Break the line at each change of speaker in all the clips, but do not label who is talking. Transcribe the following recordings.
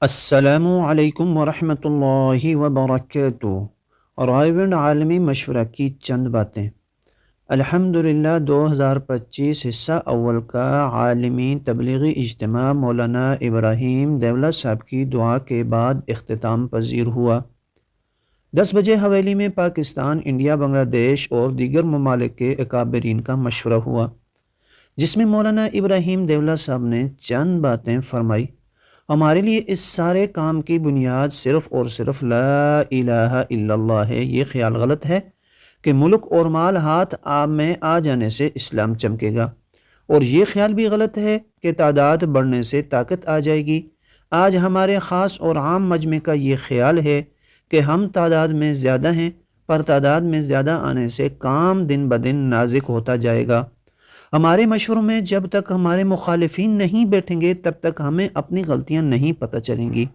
السلام علیکم ورحمۃ اللہ وبرکاتہ۔ رائے بینڈ عالمی مشورہ کی چند باتیں۔ الحمدللہ 2025 حصہ اول کا عالمی تبلیغی اجتماع مولانا ابراہیم دیولہ صاحب کی دعا کے بعد اختتام پذیر ہوا۔ 10 بجے حویلی میں پاکستان، انڈیا، بنگلہ دیش اور دیگر ممالک کے اکابرین کا مشورہ ہوا، جس میں مولانا ابراہیم دیولہ صاحب نے چند باتیں فرمائی۔ ہمارے لیے اس سارے کام کی بنیاد صرف اور صرف لا الہ الا اللہ ہے۔ یہ خیال غلط ہے کہ ملک اور مال ہاتھ میں آ جانے سے اسلام چمکے گا، اور یہ خیال بھی غلط ہے کہ تعداد بڑھنے سے طاقت آ جائے گی۔ آج ہمارے خاص اور عام مجمع کا یہ خیال ہے کہ ہم تعداد میں زیادہ ہیں، پر تعداد میں زیادہ آنے سے کام دن بدن نازک ہوتا جائے گا۔ ہمارے مشوروں میں جب تک ہمارے مخالفین نہیں بیٹھیں گے تب تک ہمیں اپنی غلطیاں نہیں پتہ چلیں گی۔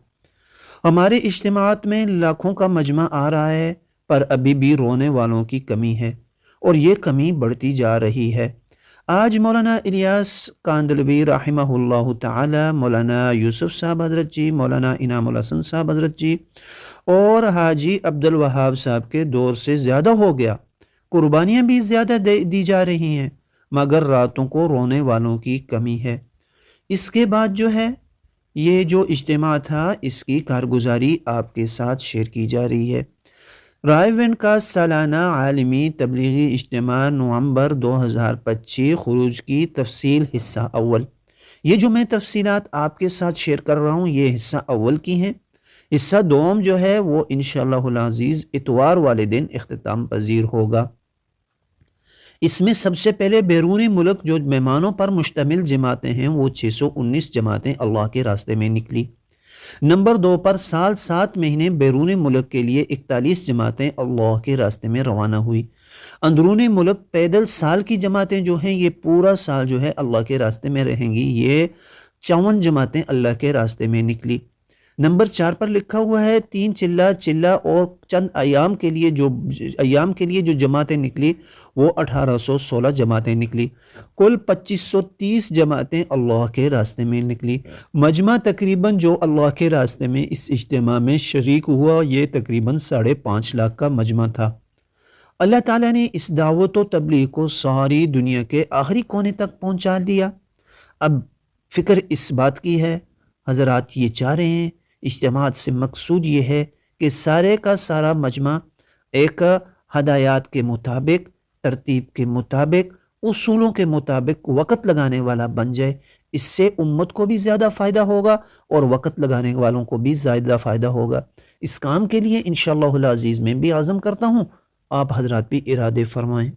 ہمارے اجتماعات میں لاکھوں کا مجمع آ رہا ہے، پر ابھی بھی رونے والوں کی کمی ہے، اور یہ کمی بڑھتی جا رہی ہے۔ آج مولانا الیاس کاندلوی رحمہ اللہ تعالی، مولانا یوسف صاحب حضرت جی، مولانا انعام الحسن صاحب حضرت جی اور حاجی عبدالوہاب صاحب کے دور سے زیادہ ہو گیا۔ قربانیاں بھی زیادہ دی جا رہی ہیں، مگر راتوں کو رونے والوں کی کمی ہے۔ اس کے بعد جو ہے یہ جو اجتماع تھا، اس کی کارگزاری آپ کے ساتھ شیئر کی جا رہی ہے۔ رائے وینڈ کا سالانہ عالمی تبلیغی اجتماع نومبر 2025 خروج کی تفصیل حصہ اول۔ یہ جو میں تفصیلات آپ کے ساتھ شیئر کر رہا ہوں، یہ حصہ اول کی ہیں۔ حصہ دوم جو ہے وہ انشاءاللہ العزیز اتوار والے دن اختتام پذیر ہوگا۔ اس میں سب سے پہلے بیرون ملک جو مہمانوں پر مشتمل جماعتیں ہیں، وہ 619 جماعتیں اللہ کے راستے میں نکلی۔ نمبر 2 پر سال 7 مہینے بیرون ملک کے لیے 41 جماعتیں اللہ کے راستے میں روانہ ہوئی۔ اندرون ملک پیدل سال کی جماعتیں جو ہیں، یہ پورا سال جو ہے اللہ کے راستے میں رہیں گی۔ یہ 54 جماعتیں اللہ کے راستے میں نکلی۔ نمبر 4 پر لکھا ہوا ہے 3 چلہ اور چند ایام کے لیے جو جماعتیں نکلی، وہ 1816 جماعتیں نکلی۔ کل 2530 جماعتیں اللہ کے راستے میں نکلی۔ مجمع تقریباً جو اللہ کے راستے میں اس اجتماع میں شریک ہوا، یہ تقریباً 5.5 لاکھ کا مجمع تھا۔ اللہ تعالیٰ نے اس دعوت و تبلیغ کو ساری دنیا کے آخری کونے تک پہنچا دیا۔ اب فکر اس بات کی ہے، حضرات یہ چاہ رہے ہیں، اجتماعات سے مقصود یہ ہے کہ سارے کا سارا مجمع ایک ہدایات کے مطابق، ترتیب کے مطابق، اصولوں کے مطابق وقت لگانے والا بن جائے۔ اس سے امت کو بھی زیادہ فائدہ ہوگا اور وقت لگانے والوں کو بھی زیادہ فائدہ ہوگا۔ اس کام کے لیے انشاءاللہ العزیز میں بھی عزم کرتا ہوں، آپ حضرات بھی ارادے فرمائیں۔